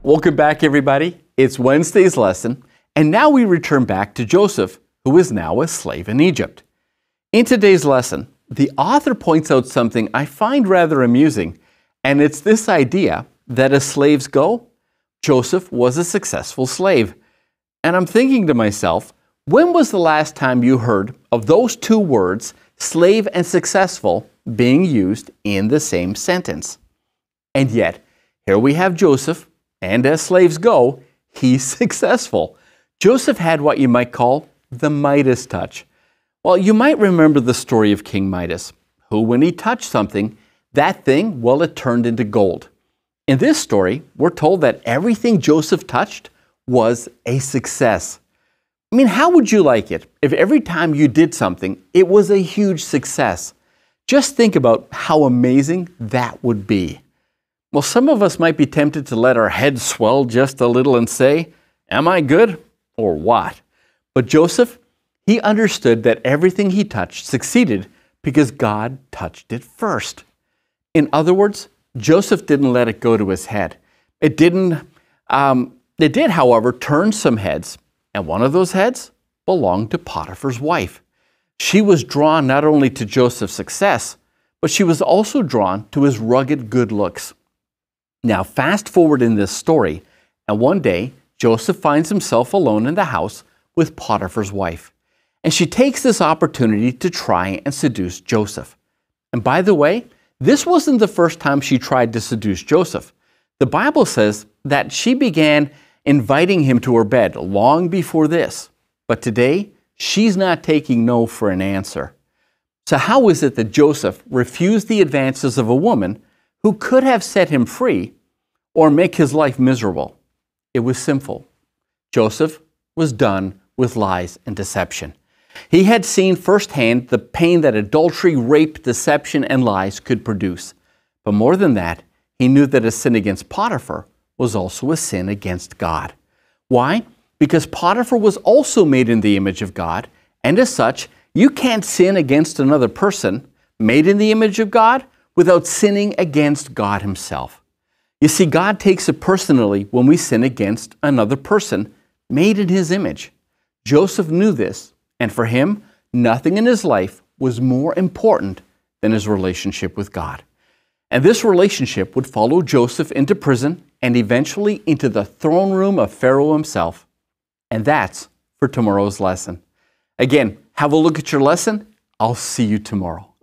Welcome back, everybody. It's Wednesday's lesson, and now we return back to Joseph, who is now a slave in Egypt. In today's lesson, the author points out something I find rather amusing, and it's this idea that as slaves go, Joseph was a successful slave. And I'm thinking to myself, when was the last time you heard of those two words, slave and successful, being used in the same sentence? And yet, here we have Joseph, and as slaves go, he's successful. Joseph had what you might call the Midas touch. Well, you might remember the story of King Midas, who when he touched something, that thing, well, it turned into gold. In this story, we're told that everything Joseph touched was a success. I mean, how would you like it if every time you did something, it was a huge success? Just think about how amazing that would be. Well, some of us might be tempted to let our heads swell just a little and say, am I good or what? But Joseph, he understood that everything he touched succeeded because God touched it first. In other words, Joseph didn't let it go to his head. It did, however, turn some heads, and one of those heads belonged to Potiphar's wife. She was drawn not only to Joseph's success, but she was also drawn to his rugged good looks. Now, fast forward in this story, and one day, Joseph finds himself alone in the house with Potiphar's wife. And she takes this opportunity to try and seduce Joseph. And by the way, this wasn't the first time she tried to seduce Joseph. The Bible says that she began inviting him to her bed long before this. But today, she's not taking no for an answer. So how is it that Joseph refused the advances of a woman who could have set him free or make his life miserable? It was simple. Joseph was done with lies and deception. He had seen firsthand the pain that adultery, rape, deception, and lies could produce. But more than that, he knew that a sin against Potiphar was also a sin against God. Why? Because Potiphar was also made in the image of God, and as such, you can't sin against another person made in the image of God without sinning against God himself. You see, God takes it personally when we sin against another person made in his image. Joseph knew this, and for him, nothing in his life was more important than his relationship with God. And this relationship would follow Joseph into prison and eventually into the throne room of Pharaoh himself. And that's for tomorrow's lesson. Again, have a look at your lesson. I'll see you tomorrow.